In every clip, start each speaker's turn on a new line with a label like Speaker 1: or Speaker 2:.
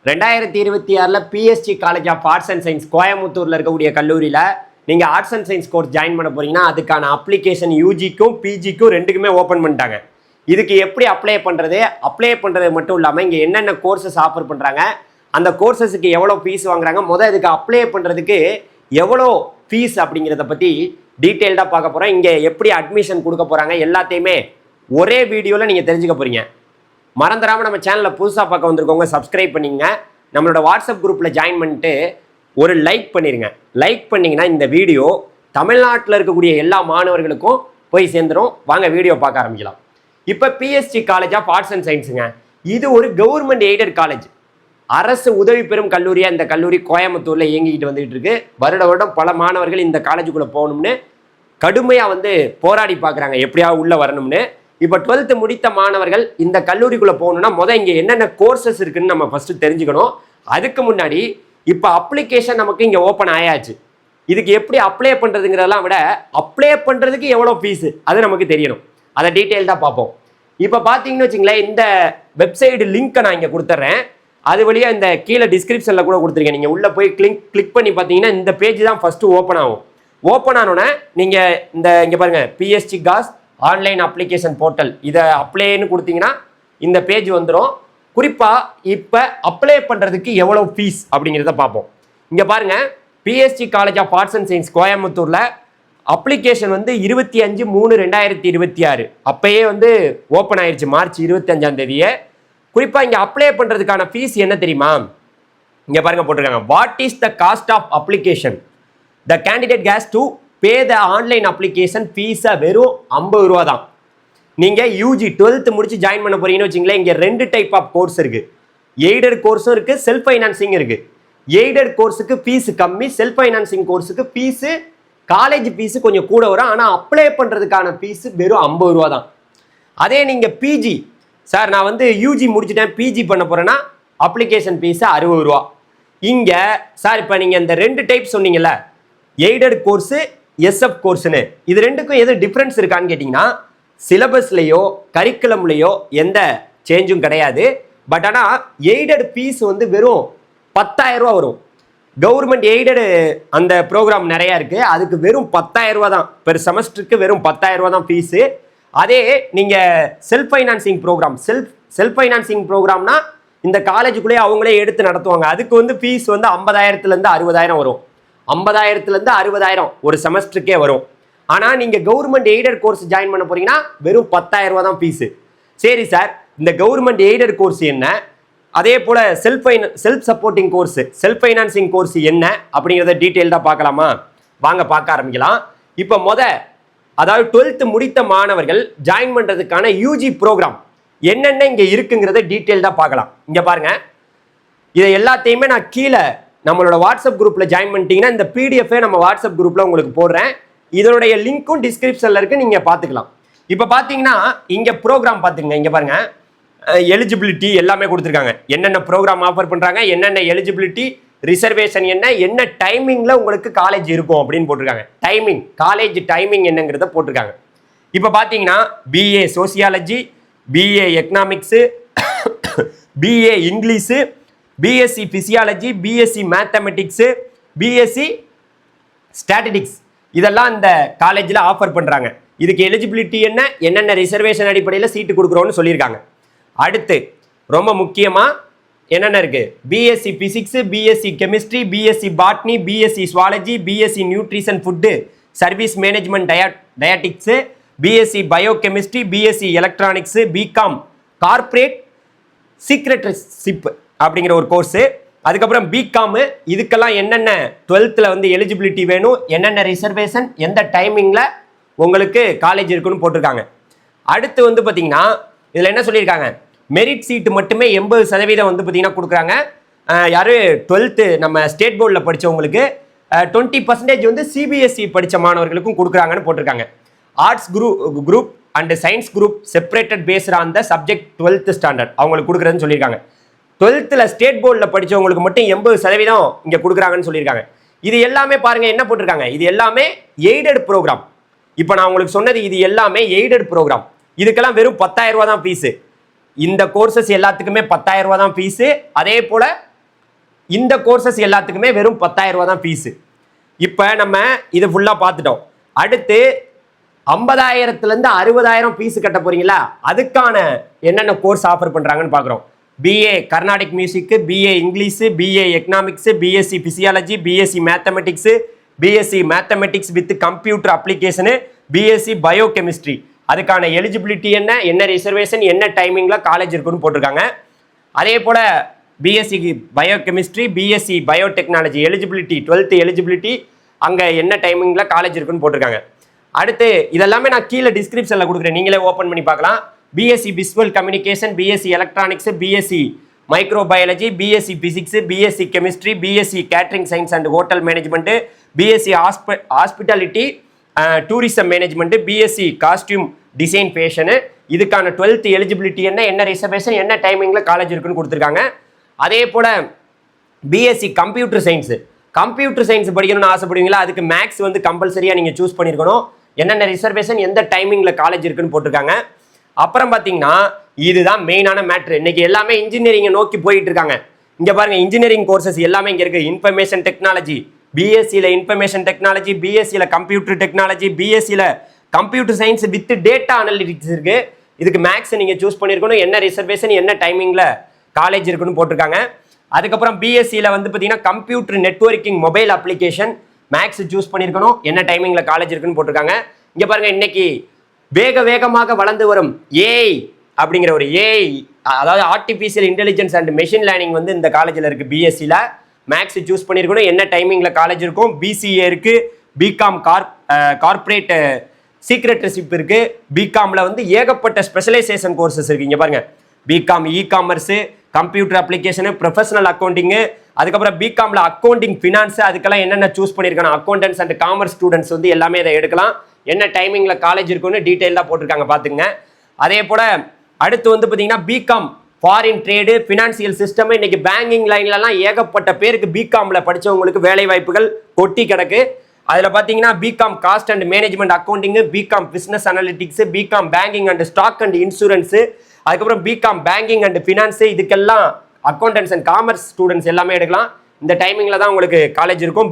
Speaker 1: 2026 PSG college of arts and science கோயம்புத்தூரில் இருக்கக்கூடிய கல்லூரியில் நீங்கள் arts and science course join பண்ண போறீங்கன்னா அதுக்கான அப்ளிகேஷன் யூஜிக்கும் பிஜிக்கும் ரெண்டுக்குமே ஓப்பன் பண்ணிட்டாங்க. இதுக்கு எப்படி அப்ளை பண்ணுறது மட்டும் இல்லாமல் இங்கே என்னென்ன கோர்சஸ் ஆஃபர் பண்ணுறாங்க, அந்த கோர்சஸுக்கு எவ்வளோ ஃபீஸ் வாங்குறாங்க, இதுக்கு அப்ளை பண்ணுறதுக்கு எவ்வளோ ஃபீஸ் அப்படிங்கிறத பற்றி டீட்டெயில்டாக பார்க்க போகிறோம். இங்கே எப்படி அட்மிஷன் கொடுக்க போகிறாங்க எல்லாத்தையுமே ஒரே வீடியோவில் நீங்கள் தெரிஞ்சுக்க போகிறீங்க. மறந்துடாமல் நம்ம சேனலில் புதுசாக பார்க்க வந்திருக்கவங்க சப்ஸ்கிரைப் பண்ணிங்க. நம்மளோட வாட்ஸ்அப் குரூப்பில் ஜாயின் பண்ணிட்டு ஒரு லைக் பண்ணிடுங்க. லைக் பண்ணிங்கன்னா இந்த வீடியோ தமிழ்நாட்டில் இருக்கக்கூடிய எல்லா மாணவர்களுக்கும் போய் சேர்ந்துடும். வாங்க வீடியோ பார்க்க ஆரம்பிக்கலாம். இப்போ PSG college of arts and சயின்ஸுங்க, இது ஒரு கவர்மெண்ட் எய்டட் காலேஜ், அரசு உதவி பெறும் கல்லூரியாக இந்த கல்லூரி கோயம்புத்தூரில் இயங்கிக்கிட்டு வந்துகிட்டு இருக்கு. வருடம் பல மாணவர்கள் இந்த காலேஜுக்குள்ளே போகணும்னு கடுமையாக போராடி பார்க்குறாங்க, எப்படியாவது உள்ளே வரணும்னு. இப்போ 12th முடித்த மாணவர்கள் இந்த கல்லூரிக்குள்ளே போகணும்னா இங்கே என்னென்ன கோர்சஸ் இருக்குன்னு நம்ம ஃபஸ்ட்டு தெரிஞ்சுக்கணும். அதுக்கு முன்னாடி இப்போ அப்ளிகேஷன் நமக்கு இங்கே ஓப்பன் ஆயாச்சு. இதுக்கு எப்படி அப்ளை பண்ணுறதுங்கிறதெல்லாம் விட அப்ளை பண்ணுறதுக்கு எவ்வளோ ஃபீஸு அது நமக்கு தெரியணும். அதை டீட்டெயில்டாக பார்ப்போம். இப்போ பார்த்தீங்கன்னு வச்சுங்களேன், இந்த வெப்சைட் லிங்க்கை நான் இங்கே கொடுத்துட்றேன். அது வழியாக இந்த கீழே டிஸ்கிரிப்ஷனில் கூட கொடுத்துருக்கேன். நீங்கள் உள்ளே போய் கிளிக் பண்ணி பார்த்தீங்கன்னா இந்த பேஜ் தான் ஃபஸ்ட்டு ஓப்பன் ஆகும். ஓப்பன் ஆனோன்னே நீங்கள் இங்கே பாருங்கள், PSG CAS online application portal, இதை அப்ளைன்னு கொடுத்தீங்கன்னா இந்த பேஜ் வந்துடும். குறிப்பாக இப்போ அப்ளை பண்ணுறதுக்கு எவ்வளோ ஃபீஸ் அப்படிங்கிறத பார்ப்போம். இங்கே பாருங்கள், PSG college of arts and science கோயம்புத்தூரில் அப்ளிகேஷன் 25/3/2026 அப்பயே ஓப்பன் ஆயிடுச்சு, மார்ச் 25ஆம் தேதியே. குறிப்பாக இங்கே அப்ளை பண்ணுறதுக்கான ஃபீஸ் என்ன தெரியுமா? இங்கே பாருங்கள் போட்டிருக்காங்க, what is the cost of application, the candidate has to pay the online application ஃபீஸை வெறும் 50 ரூபா தான். நீங்கள் யூஜி 12th முடிச்சு ஜாயின் பண்ண போறீங்கன்னு வச்சுங்களேன், இங்கே 2 டைப் ஆஃப் கோர்ஸ் இருக்குது. எய்டட் கோர்ஸும் இருக்குது, செல்ஃப் ஃபைனான்சிங் இருக்குது. எய்டட் கோர்ஸுக்கு ஃபீஸ் கம்மி, செல்ஃப் ஃபைனான்சிங் கோர்ஸுக்கு ஃபீஸு காலேஜ் ஃபீஸு கொஞ்சம் கூட வரும். ஆனால் அப்ளை பண்ணுறதுக்கான ஃபீஸு வெறும் 50 ரூபா தான். அதே நீங்கள் பிஜி, சார் நான் யூஜி முடிச்சுட்டேன் பிஜி பண்ண போகிறேன்னா அப்ளிகேஷன் ஃபீஸு 60 ரூபா. இங்கே சார் இப்போ நீங்கள் இந்த 2 டைப் சொன்னீங்கல்ல, எய்டட் கோர்ஸு எஸ்எஃப் கோர்ஸ்னு, இது ரெண்டுக்கும் எது டிஃப்ரென்ஸ் இருக்கான்னு கேட்டிங்கன்னா, சிலபஸ்லையோ கரிக்குலம்லையோ எந்த சேஞ்சும் கிடையாது. பட் ஆனால் எய்டட் ஃபீஸ் வெறும் 10,000 ரூபா வரும். கவர்மெண்ட் எய்டடு அந்த ப்ரோக்ராம் நிறையா இருக்குது, அதுக்கு வெறும் 10,000 ரூபா தான் பெர் செமஸ்டருக்கு, வெறும் 10,000 ரூபா தான் ஃபீஸு. அதே நீங்கள் self financing program, self financing ப்ரோக்ராம்னா இந்த காலேஜுக்குள்ளேயே அவங்களே எடுத்து நடத்துவாங்க. அதுக்கு ஃபீஸ் 50,000லேருந்து 60,000 வரும். 50,000லேருந்து 60,000 ஒரு செமஸ்டருக்கே வரும். ஆனால் நீங்கள் கவர்மெண்ட் எய்டட் கோர்ஸ் ஜாயின் பண்ண போறீங்கன்னா வெறும் 10,000 ரூபா தான் ஃபீஸு. சரி சார், இந்த கவர்மெண்ட் எய்டட் கோர்ஸ் என்ன, அதே போல் self supporting course, self financing course என்ன அப்படிங்கிறத டீட்டெயில்டாக பார்க்கலாமா? வாங்க பார்க்க ஆரம்பிக்கலாம். இப்போ அதாவது 12th முடித்த மாணவர்கள் ஜாயின் பண்ணுறதுக்கான யூஜி ப்ரோக்ராம் என்னென்ன இங்கே இருக்குங்கிறத டீட்டெயில்டாக பார்க்கலாம். இங்கே பாருங்கள், இதை எல்லாத்தையுமே நான் கீழே நம்மளோட வாட்ஸ்அப் குரூப்பில் ஜாயின் பண்ணிட்டீங்கன்னா இந்த பிடிஎஃபே நம்ம வாட்ஸ்அப் குரூப்பில் உங்களுக்கு போடுறேன். இதனுடைய லிங்க்கும் டிஸ்கிரிப்ஷனில் இருக்குது, நீங்கள் பார்த்துக்கலாம். இப்போ பார்த்தீங்கன்னா இங்கே ப்ரோக்ராம் பார்த்துங்க, இங்கே பாருங்கள், எலிஜிபிலிட்டி எல்லாமே கொடுத்துருக்காங்க. என்னென்ன ப்ரோக்ராம் ஆஃபர் பண்ணுறாங்க, என்னென்ன எலிஜிபிலிட்டி, ரிசர்வேஷன் என்ன டைமிங்கில் உங்களுக்கு காலேஜ் இருக்கும் அப்படின்னு போட்டிருக்காங்க. டைமிங், காலேஜ் டைமிங் என்னங்கிறத போட்டிருக்காங்க. இப்போ பார்த்தீங்கன்னா BA sociology, BA economics, BA English, BSc physiology, BSc mathematics, BSc statistics, இதெல்லாம் இந்த காலேஜில் ஆஃபர் பண்ணுறாங்க. இதுக்கு எலிஜிபிலிட்டி என்னென்ன ரிசர்வேஷன் அடிப்படையில் சீட்டு கொடுக்குறோன்னு சொல்லியிருக்காங்க. அடுத்து ரொம்ப முக்கியமாக என்னென்ன இருக்குது, BSc physics, BSc chemistry, BSc botany, BSc zoology, BSc nutrition food service management dietetics, BSc biochemistry, BSc electronics, BCom corporate secretaryship அப்படிங்கிற ஒரு கோர்ஸு. அதுக்கப்புறம் பிகாமு, இதுக்கெல்லாம் என்னென்ன 12th எலிஜிபிலிட்டி வேணும், என்னென்ன ரிசர்வேஷன், எந்த டைமிங்கில் உங்களுக்கு காலேஜ் இருக்குன்னு போட்டிருக்காங்க. அடுத்து பார்த்தீங்கன்னா இதில் என்ன சொல்லியிருக்காங்க, மெரிட் சீட்டு மட்டுமே 80% பார்த்தீங்கன்னா கொடுக்குறாங்க. யார் 12th நம்ம ஸ்டேட் போர்டில் படித்தவங்களுக்கு 20% சிபிஎஸ்சி படித்த மாணவர்களுக்கும் கொடுக்குறாங்கன்னு போட்டிருக்காங்க. Arts group and science group separated based on the subject 12th standard அவங்களுக்கு கொடுக்குறதுன்னு சொல்லியிருக்காங்க. 12th ஸ்டேட் போர்டில் படித்தவங்களுக்கு மட்டும் 80% இங்கே கொடுக்குறாங்கன்னு சொல்லியிருக்காங்க. இது எல்லாமே பாருங்கள் என்ன போட்டிருக்காங்க, இது எல்லாமே எய்டட் ப்ரோக்ராம். இப்போ நான் உங்களுக்கு சொன்னது இது எல்லாமே எய்டட் ப்ரோக்ராம். இதுக்கெல்லாம் வெறும் 10,000 ரூபா தான் ஃபீஸு. இந்த கோர்சஸ் எல்லாத்துக்குமே 10,000 ரூபா தான் ஃபீஸு. அதே போல் இந்த கோர்சஸ் எல்லாத்துக்குமே வெறும் 10,000 ரூபா தான் ஃபீஸு. இப்போ நம்ம இதை ஃபுல்லாக பார்த்துட்டோம். அடுத்து 50,000லேருந்து 60,000 ஃபீஸ் கட்ட போறீங்களா, அதுக்கான என்னென்ன கோர்ஸ் ஆஃபர் பண்ணுறாங்கன்னு பார்க்குறோம். BA Carnatic music, BA English, BA economics, BSc physiology, BSc mathematics, BSc mathematics with computer application, BSc biochemistry. அதுக்கான எலிஜிபிலிட்டி என்ன, என்ன ரிசர்வேஷன், என்ன டைமிங்கில் காலேஜ் இருக்குன்னு போட்டிருக்காங்க. அதே போல் BSc biochemistry, BSc biotechnology eligibility 12th eligibility அங்கே என்ன டைமிங்கில் காலேஜ் இருக்குன்னு போட்டிருக்காங்க. அடுத்து இதெல்லாமே நான் கீழே டிஸ்கிரிப்ஷனில் கொடுக்குறேன், நீங்களே ஓப்பன் பண்ணி பார்க்கலாம். BSc visual communication, BSc electronics, BSc microbiology, BSc physics, BSc chemistry, BSc catering science and hotel management, BSc hospitality tourism management, BSc costume design fashion. இதுக்கான 12th எலிஜிபிலிட்டி என்ன, என்ன ரிசர்வேஷன், என்ன டைமிங்கில் காலேஜ் இருக்குன்னு கொடுத்துருக்காங்க. அதே போல் BSc computer science, computer science படிக்கணும்னு ஆசைப்படுவீங்களா, அதுக்கு மேக்ஸ் வந்து கம்பல்சரியாக நீங்கள் சூஸ் பண்ணியிருக்கணும். என்னென்ன ரிசர்வேஷன், எந்த டைமிங்கில் காலேஜ் இருக்குன்னு போட்டிருக்காங்க. அப்புறம் பார்த்தீங்கன்னா இதுதான் மெயினான மேட்ரு. இன்னைக்கு எல்லாமே இன்ஜினியரிங்கை நோக்கி போயிட்டு இருக்காங்க. இங்கே பாருங்க, இன்ஜினியரிங் கோர்சஸ் எல்லாமே இங்கே இருக்குது. இன்ஃபர்மேஷன் டெக்னாலஜி, பிஎஸ்சியில் இன்ஃபர்மேஷன் டெக்னாலஜி, பிஎஸ்சியில் கம்ப்யூட்டர் டெக்னாலஜி, பிஎஸ்சியில் computer science with data analytics இருக்குது. இதுக்கு மேக்ஸ் நீங்கள் சூஸ் பண்ணியிருக்கணும். என்ன ரிசர்வேஷன், என்ன டைமிங்கில் காலேஜ் இருக்குன்னு போட்டிருக்காங்க. அதுக்கப்புறம் பிஎஸ்சியில் வந்து பார்த்தீங்கன்னா computer networking mobile application maths choose பண்ணியிருக்கணும். என்ன டைமிங்கில் காலேஜ் இருக்குன்னு போட்டிருக்காங்க. இங்கே பாருங்கள், இன்னைக்கு வேகமாக வளர்ந்து வரும் ஏஐ அப்படிங்கிற ஒரு ஏஐ, அதாவது artificial intelligence and machine learning வந்து இந்த காலேஜில் இருக்குது. பிஎஸ்சியில் மேக்ஸ் சூஸ் பண்ணியிருக்கணும். என்ன டைமிங்கில் காலேஜ் இருக்கும். பிசிஏ இருக்குது, பிகாம் கார்பரேட் சீக்ரெட்டர்ஷிப் இருக்குது. பிகாமில் வந்து ஏகப்பட்ட ஸ்பெஷலைசேஷன் கோர்சஸ் இருக்குது. இங்கே பாருங்கள், BCom e commerce, computer application, professional accounting, அதுக்கப்புறம் பிகாமில் அக்கௌண்டிங் ஃபினான்ஸு, அதுக்கெல்லாம் என்னென்ன சூஸ் பண்ணியிருக்கணும். அக்கௌண்டன்ஸ் அண்ட் காமர்ஸ் ஸ்டூடெண்ட்ஸ் வந்து எல்லாமே இதை எடுக்கலாம். என்ன டைமிங்கில் காலேஜ் இருக்குன்னு டீட்டெயிலாக போட்டிருக்காங்க, பார்த்துங்க. அதே போல் அடுத்து வந்து பார்த்தீங்கன்னா BCom foreign trade, financial system. இன்னைக்கு பேங்கிங் லைன்லலாம் ஏகப்பட்ட பேருக்கு பிகாமில் படித்தவங்களுக்கு வேலை வாய்ப்புகள் கொட்டி கிடக்கு. அதில் பார்த்தீங்கன்னா BCom cost and management accounting, BCom business analytics, BCom banking and stock and insurance, அதுக்கப்புறம் பிகாம் பேங்கிங் அண்ட் ஃபினான்ஸு, இதுக்கெல்லாம் அக்கௌண்டன்ஸ் அண்ட் காமர்ஸ் ஸ்டூடெண்ட்ஸ் எல்லாமே எடுக்கலாம். இந்த டைமிங்கில் தான் உங்களுக்கு காலேஜ் இருக்கும்.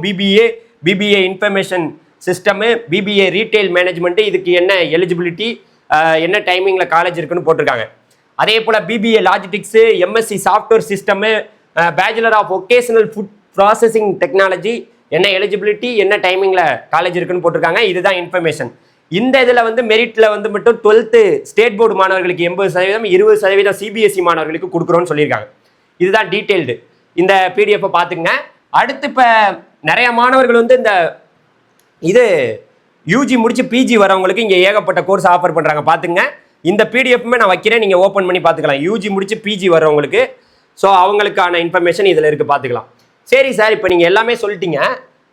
Speaker 1: BBA information system, BBA retail management, இதுக்கு என்ன எலிஜிபிலிட்டி, என்ன டைமிங்கில் காலேஜ் இருக்குன்னு போட்டிருக்காங்க. அதே போல் BBA logistics, MSc software system, bachelor of vocational food processing technology, என்ன எலிஜிபிலிட்டி, என்ன டைமிங்கில் காலேஜ் இருக்குன்னு போட்டிருக்காங்க. இதுதான் இன்ஃபர்மேஷன். இந்த இதில் வந்து மெரிட்டில் வந்து மட்டும் 12th ஸ்டேட் போர்டு மாணவர்களுக்கு 80%, 20% சிபிஎஸ்சி மாணவர்களுக்கு கொடுக்குறோன்னு சொல்லியிருக்காங்க. இதுதான் டீட்டெயில்டு. இந்த பிடிஎஃப்பை பார்த்துங்க. அடுத்து இப்போ நிறைய மாணவர்கள் வந்து இந்த இது யூஜி முடிச்சு பிஜி வரவங்களுக்கு இங்கே ஏகப்பட்ட கோர்ஸ் ஆஃபர் பண்ணுறாங்க, பார்த்துங்க. இந்த பிடிஎஃப்மே நான் வைக்கிறேன், நீங்கள் ஓப்பன் பண்ணி பார்த்துக்கலாம். யூஜி முடிச்சு பிஜி வரவங்களுக்கு, ஸோ அவங்களுக்கான இன்ஃபர்மேஷன் இதில் இருக்குது, பார்த்துக்கலாம். சரி சார், இப்போ நீங்கள் எல்லாமே சொல்லிட்டீங்க,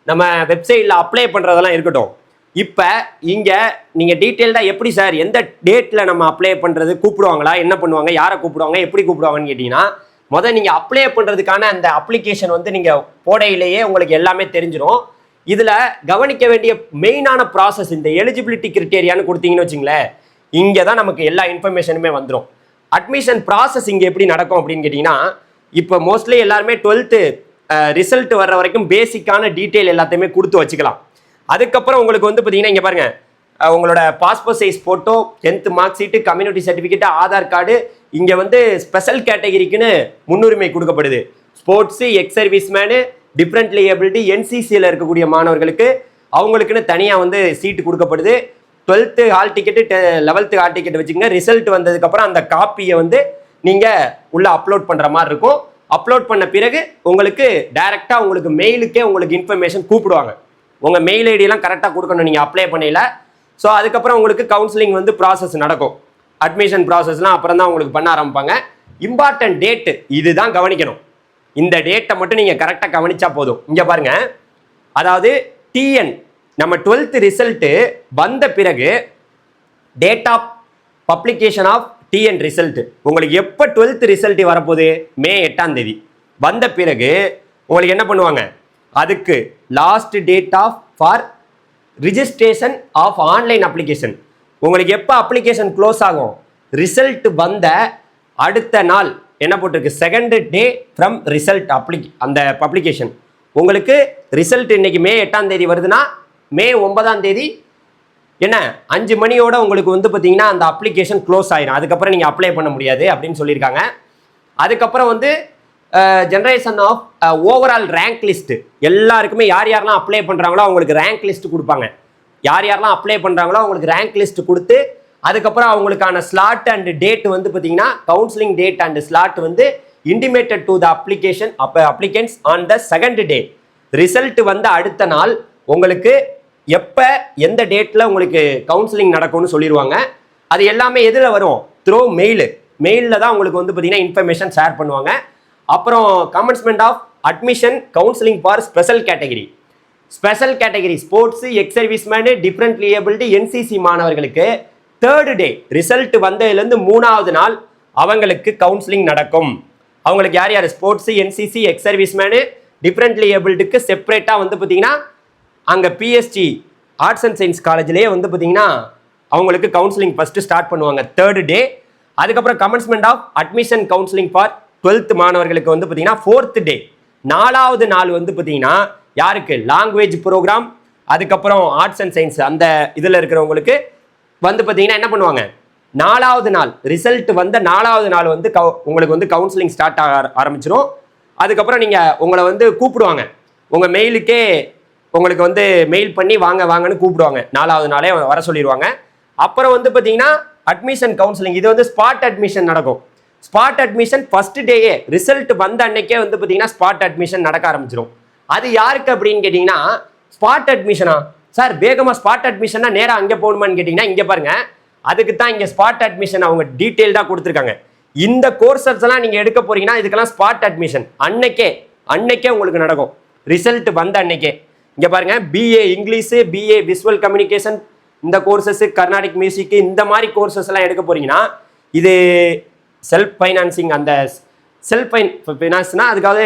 Speaker 1: நம்ம வெப்சைட்டில் அப்ளை பண்ணுறதெல்லாம் இருக்கட்டும். இப்போ இங்கே நீங்கள் டீட்டெயில்டாக எப்படி சார், எந்த டேட்டில் நம்ம அப்ளை பண்ணுறது, கூப்பிடுவாங்களா, என்ன பண்ணுவாங்க, யாரை கூப்பிடுவாங்க, எப்படி கூப்பிடுவாங்கன்னு கேட்டிங்கன்னா, முதல் நீங்கள் அப்ளை பண்ணுறதுக்கான அந்த அப்ளிகேஷன் வந்து நீங்கள் போடையிலேயே உங்களுக்கு எல்லாமே தெரிஞ்சிடும். இதில் கவனிக்க வேண்டிய மெயினான ப்ராசஸ், இந்த எலிஜிபிலிட்டி கிரிட்டேரியான்னு கொடுத்தீங்கன்னு வச்சுங்களேன், இங்கே தான் நமக்கு எல்லா இன்ஃபர்மேஷனுமே வந்துடும். அட்மிஷன் ப்ராசஸ் இங்கே எப்படி நடக்கும் அப்படின்னு கேட்டிங்கன்னா, இப்போ மோஸ்ட்லி எல்லாருமே 12th ரிசல்ட் வர்ற வரைக்கும் பேசிக்கான டீட்டெயில் எல்லாத்தையுமே கொடுத்து வச்சுக்கலாம். அதுக்கப்புறம் உங்களுக்கு வந்து பார்த்தீங்கன்னா இங்கே பாருங்கள், உங்களோட passport size photo, 10th mark sheet, community certificate, Aadhaar card, இங்கே வந்து ஸ்பெஷல் கேட்டகிரிக்குன்னு முன்னுரிமை கொடுக்கப்படுது. Sports, ex serviceman, different ability, என்சிசியில் இருக்கக்கூடிய மாணவர்களுக்கு அவங்களுக்குன்னு தனியாக வந்து சீட்டு கொடுக்கப்படுது. 12th hall ticket, 11th hall ticket வச்சுக்கோங்க. ரிசல்ட் வந்ததுக்கப்புறம் அந்த காப்பியை வந்து நீங்கள் உள்ளே அப்லோட் பண்ணுற மாதிரி இருக்கும். அப்லோட் பண்ண பிறகு உங்களுக்கு டைரெக்டாக உங்களுக்கு மெயிலுக்கே உங்களுக்கு இன்ஃபர்மேஷன் கூப்பிடுவாங்க. உங்கள் மெயில் ஐடியெல்லாம் கரெக்டாக கொடுக்கணும் நீங்கள் அப்ளை பண்ணல. ஸோ அதுக்கப்புறம் உங்களுக்கு கவுன்சிலிங் வந்து ப்ராசஸ் நடக்கும். அட்மிஷன் ப்ராசஸ்லாம் அப்புறம் தான் உங்களுக்கு பண்ண ஆரம்பிப்பாங்க. இம்பார்ட்டன்ட் டேட்டு இதுதான் கவனிக்கணும். இந்த டேட்டை மட்டும் நீங்கள் கரெக்டாக கவனிச்சா போதும். இங்கே பாருங்கள், அதாவது டிஎன் நம்ம 12th ரிசல்ட்டு வந்த பிறகு date of publication of TN result உங்களுக்கு எப்போ 12th ரிசல்ட் வரப்போகுது, மே 8ஆம் தேதி வந்த பிறகு உங்களுக்கு என்ன பண்ணுவாங்க, அதுக்கு last date of for registration of online application. உங்களுக்கு எப்போ அப்ளிகேஷன் க்ளோஸ் ஆகும், ரிசல்ட் வந்த அடுத்த நாள் என்ன போட்டிருக்கு, செகண்ட் டே ஃப்ரம் ரிசல்ட் அந்த பப்ளிகேஷன். உங்களுக்கு ரிசல்ட் இன்னைக்கு மே 8ஆம் தேதி வருதுன்னா மே 9ஆம் தேதி என்ன 5 மணியோட உங்களுக்கு வந்து பார்த்தீங்கன்னா அந்த அப்ளிகேஷன் க்ளோஸ் ஆயிரும். அதுக்கப்புறம் நீங்கள் அப்ளை பண்ண முடியாது அப்படின்னு சொல்லியிருக்காங்க. அதுக்கப்புறம் வந்து generation of overall rank list எல்லாருக்குமே யார் யாரெல்லாம் அப்ளை பண்ணுறாங்களோ அவங்களுக்கு ரேங்க் லிஸ்ட் கொடுப்பாங்க. யார் யாரெல்லாம் அப்ளை பண்ணுறாங்களோ அவங்களுக்கு ரேங்க் லிஸ்ட் கொடுத்து அதுக்கப்புறம் அவங்களுக்கான ஸ்லாட் அண்ட் டேட் வந்து பார்த்தீங்கன்னா கவுன்சிலிங் டேட் அண்ட் ஸ்லாட் வந்து intimated to the applicants on the second day. Result வந்து அடுத்த நாள் உங்களுக்கு எப்போ எந்த டேட்டில் உங்களுக்கு கவுன்சிலிங் நடக்கும்னு சொல்லிடுவாங்க. அது எல்லாமே எதில் வரும், த்ரூ மெயிலில் தான் உங்களுக்கு வந்து பார்த்தீங்கன்னா இன்ஃபர்மேஷன் ஷேர் பண்ணுவாங்க. அப்புறம் commencement of admission counselling for special category sports, ex serviceman, differently abled, NCC மாணவர்களுக்கு தேர்ட் டே ரிசல்ட் வந்ததுலேருந்து 3ஆவது நாள் அவங்களுக்கு கவுன்சிலிங் நடக்கும். அவங்களுக்கு யார் யார் sports, NCC, ex serviceman, differently ஏபிள்டுக்கு செப்பரேட்டாக வந்து பார்த்தீங்கன்னா அங்கே பிஎஸ்ஜி ஆர்ட்ஸ் அண்ட் சயின்ஸ் காலேஜ்லேயே வந்து பார்த்தீங்கன்னா அவங்களுக்கு கவுன்சிலிங் ஃபஸ்ட்டு ஸ்டார்ட் பண்ணுவாங்க தேர்ட் டே. அதுக்கப்புறம் commencement of admission counselling for 12th மாணவர்களுக்கு வந்து பார்த்தீங்கன்னா 4th டே 4ஆவது நாள் வந்து பார்த்தீங்கன்னா யாருக்கு லாங்குவேஜ் ப்ரோக்ராம், அதுக்கப்புறம் ஆர்ட்ஸ் அண்ட் சயின்ஸ் அந்த இதில் இருக்கிறவங்களுக்கு வந்து பார்த்தீங்கன்னா என்ன பண்ணுவாங்க, 4ஆவது நாள் ரிசல்ட் வந்த 4ஆவது நாள் வந்து உங்களுக்கு வந்து கவுன்சிலிங் ஸ்டார்ட் ஆரம்பிச்சிடும். அதுக்கப்புறம் நீங்கள் உங்களை வந்து கூப்பிடுவாங்க, உங்கள் மெயிலுக்கே உங்களுக்கு வந்து மெயில் பண்ணி வாங்கன்னு கூப்பிடுவாங்க. 4ஆவது நாளே வர சொல்லிடுவாங்க. அப்புறம் வந்து பார்த்தீங்கன்னா அட்மிஷன் கவுன்சிலிங் இது வந்து ஸ்பாட் அட்மிஷன் நடக்கும். ஸ்பாட் அட்மிஷன் ஃபர்ஸ்ட் டேயே ரிசல்ட் வந்த அன்னைக்கே வந்து பார்த்தீங்கன்னா ஸ்பாட் அட்மிஷன் நடக்க ஆரம்பிச்சிடும். அது யாருக்கு அப்படின்னு கேட்டிங்கன்னா, ஸ்பாட் அட்மிஷனா சார் வேகமாக ஸ்பாட் அட்மிஷன்னா நேராக அங்கே போகணுமான்னு கேட்டிங்கன்னா இங்கே பாருங்கள், அதுக்கு தான் இங்கே ஸ்பாட் அட்மிஷன் அவங்க டீட்டெயில்டாக கொடுத்துருக்காங்க. இந்த கோர்சஸ் எல்லாம் நீங்கள் எடுக்க போறீங்கன்னா இதுக்கெல்லாம் ஸ்பாட் அட்மிஷன் அன்னைக்கே உங்களுக்கு நடக்கும். ரிசல்ட் வந்த அன்னைக்கே இங்கே பாருங்க, BA English, BA visual communication இந்த கோர்சஸ், கர்நாடிக் மியூசிக்கு இந்த மாதிரி கோர்சஸ் எல்லாம் எடுக்க போறீங்கன்னா இது செல்ஃப் ஃபைனான்சிங், அந்த செல்ஃப் ஃபைனான்ஸ்னா அதுக்காக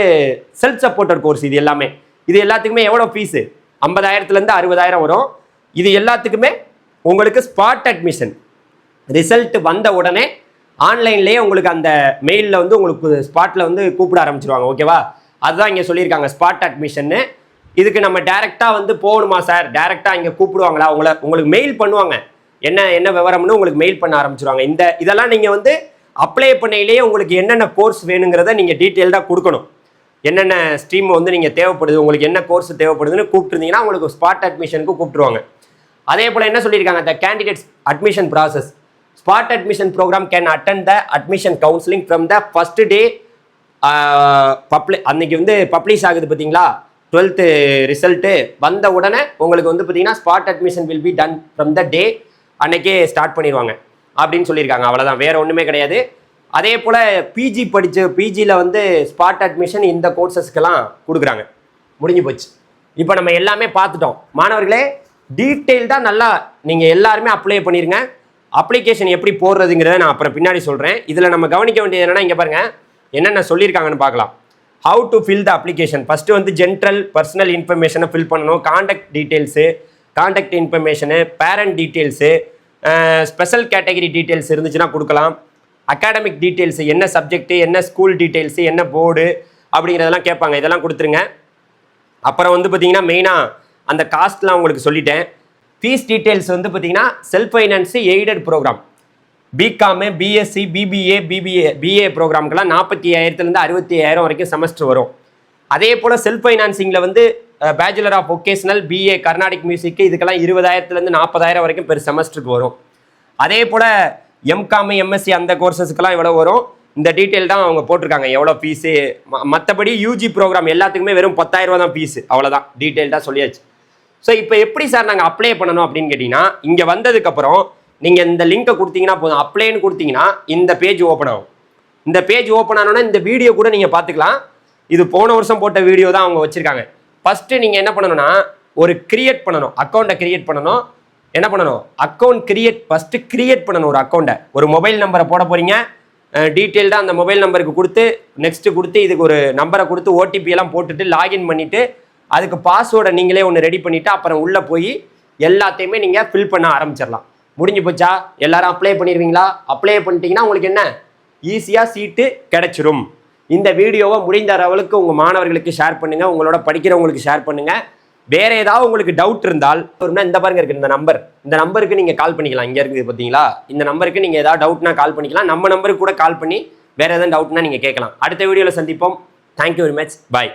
Speaker 1: செல்ஃப் சப்போர்ட்டட் கோர்ஸ். இது எல்லாத்துக்குமே எவ்வளோ ஃபீஸு 50,000 60,000 வரும். இது எல்லாத்துக்குமே உங்களுக்கு ஸ்பாட் அட்மிஷன் ரிசல்ட் வந்த உடனே ஆன்லைன்லேயே உங்களுக்கு அந்த மெயிலில் வந்து உங்களுக்கு ஸ்பாட்டில் வந்து கூப்பிட ஆரம்பிச்சிருவாங்க. ஓகேவா, அதுதான் இங்கே சொல்லியிருக்காங்க ஸ்பாட் அட்மிஷன்னு. இதுக்கு நம்ம டேரெக்டாக வந்து போகணுமா சார், டேரெக்டாக இங்கே கூப்பிடுவாங்களா, உங்களுக்கு மெயில் பண்ணுவாங்க, என்ன விவரம்னு உங்களுக்கு மெயில் பண்ண ஆரம்பிச்சிருவாங்க. இதெல்லாம் நீங்கள் வந்து அப்ளை பண்ணையிலேயே உங்களுக்கு என்னென்ன கோர்ஸ் வேணுங்கிறத நீங்கள் டீட்டெயில்டாக கொடுக்கணும். என்னென்ன ஸ்ட்ரீம் வந்து நீங்கள் தேவைப்படுது, உங்களுக்கு என்ன கோர்ஸ் தேவைப்படுதுன்னு கூப்பிட்டுருந்தீங்கன்னா உங்களுக்கு ஸ்பாட் அட்மிஷனுக்கு கூப்பிட்டுருவாங்க. அதே போல் என்ன சொல்லியிருக்காங்க, the candidates admission process spot admission program can attend the admission counselling from the first day. அன்னைக்கு வந்து பப்ளிஷ் ஆகுது பார்த்தீங்களா 12th ரிசல்ட்டு வந்த உடனே உங்களுக்கு வந்து பார்த்தீங்கன்னா spot admission will be done from the day, அன்னைக்கே ஸ்டார்ட் பண்ணிடுவாங்க அப்படின்னு சொல்லியிருக்காங்க. அவ்வளோதான், வேறு ஒன்றுமே கிடையாது. அதே போல் பிஜியில் வந்து ஸ்பாட் அட்மிஷன் இந்த கோர்சஸ்க்கெல்லாம் கொடுக்குறாங்க. முடிஞ்சு போச்சு. இப்போ நம்ம எல்லாமே பார்த்துட்டோம் மாணவர்களே. டீட்டெயில்டாக நல்லா நீங்கள் எல்லாருமே அப்ளை பண்ணிடுங்க. அப்ளிகேஷன் எப்படி போடுறதுங்கிறத நான் அப்புறம் பின்னாடி சொல்கிறேன். இதில் நம்ம கவனிக்க வேண்டியது என்னென்னா, இங்கே பாருங்கள் என்னென்ன சொல்லியிருக்காங்கன்னு பார்க்கலாம். How to fill the application. First வந்து ஜென்ரல் பர்சனல் இன்ஃபர்மேஷனை ஃபில் பண்ணணும். Contact information, parent details, special category details இருந்துச்சுன்னா கொடுக்கலாம். அகாடமிக் டீட்டெயில்ஸு, என்ன சப்ஜெக்ட்டு, என்ன ஸ்கூல் டீட்டெயில்ஸு, என்ன போர்டு அப்படிங்கிறதெல்லாம் கேட்பாங்க. இதெல்லாம் கொடுத்துருங்க. அப்புறம் வந்து பார்த்தீங்கன்னா மெயினாக அந்த காஸ்ட்லாம் உங்களுக்கு சொல்லிட்டேன். ஃபீஸ் டீட்டெயில்ஸ் வந்து பார்த்தீங்கன்னா self finance aided program BCom, BSc, BA ப்ரோக்ராம்க்கெல்லாம் 45,000 65,000 வரைக்கும் செமஸ்டர் வரும். அதே போல் செல்ஃப் ஃபைனான்சிங்கில் வந்து bachelor of vocational, BA Carnatic music இதுக்கெல்லாம் 20,000 40,000 வரைக்கும் பெர் செமஸ்டருக்கு வரும். அதே போல் எம்காமு, எம்எஸ்சி அந்த கோர்சஸ்க்கெல்லாம் எவ்வளோ வரும், இந்த டீட்டெயில் தான் அவங்க போட்டிருக்காங்க எவ்வளோ ஃபீஸு. மற்றபடி யூஜி ப்ரோக்ராம் எல்லாத்துக்குமே வெறும் 10,000 ரூபா தான் ஃபீஸு, அவ்வளோதான். டீட்டெயில்டாக சொல்லியாச்சு. ஸோ இப்போ எப்படி சார் நாங்கள் அப்ளை பண்ணணும் அப்படின்னு கேட்டிங்கன்னா, இங்கே வந்ததுக்கப்புறம் நீங்கள் இந்த லிங்கை கொடுத்தீங்கன்னா போதும். அப்ளைன்னு கொடுத்தீங்கன்னா இந்த பேஜ் ஓப்பன் ஆகும். இந்த பேஜ் ஓப்பன் ஆனோன்னா இந்த வீடியோ கூட நீங்கள் பார்த்துக்கலாம். இது போன வருஷம் போட்ட வீடியோ தான் அவங்க வச்சுருக்காங்க. ஃபஸ்ட்டு நீங்கள் என்ன பண்ணணும்னா, ஒரு அக்கௌண்ட்டை க்ரியேட் பண்ணணும். என்ன பண்ணணும், ஃபஸ்ட்டு க்ரியேட் பண்ணணும் ஒரு அக்கௌண்ட்டை. ஒரு மொபைல் நம்பரை போட போகிறீங்க, டீட்டெயில்டாக அந்த மொபைல் நம்பருக்கு கொடுத்து நெக்ஸ்ட்டு கொடுத்து இதுக்கு ஒரு நம்பரை கொடுத்து ஓடிபி எல்லாம் போட்டுட்டு லாகின் பண்ணிவிட்டு அதுக்கு பாஸ்வேர்டை நீங்களே ஒன்று ரெடி பண்ணிவிட்டு அப்புறம் உள்ளே போய் எல்லாத்தையுமே நீங்கள் ஃபில் பண்ண ஆரம்பிச்சிடலாம். முடிஞ்சு போச்சா? எல்லாரும் அப்ளை பண்ணிடுவீங்களா? அப்ளை பண்ணிட்டீங்கன்னா உங்களுக்கு என்ன ஈஸியாக சீட்டு கிடைச்சிரும். இந்த வீடியோவை முடிந்த அளவுக்கு உங்கள் மாணவர்களுக்கு ஷேர் பண்ணுங்கள், உங்களோட படிக்கிறவங்களுக்கு ஷேர் பண்ணுங்கள். வேற ஏதாவது உங்களுக்கு டவுட் இருந்தால் இந்த பாருங்க இருக்கு இந்த நம்பருக்கு நீங்கள் கால் பண்ணிக்கலாம். இங்கே இருக்குது பார்த்தீங்களா, இந்த நம்பருக்கு நீங்கள் ஏதாவது டவுட்னா கால் பண்ணிக்கலாம். நம்ம நம்பருக்கு கூட கால் பண்ணி வேற ஏதாவது டவுட்னா நீங்கள் கேட்கலாம். அடுத்த வீடியோவில் சந்திப்போம். Thank you very much. பாய்.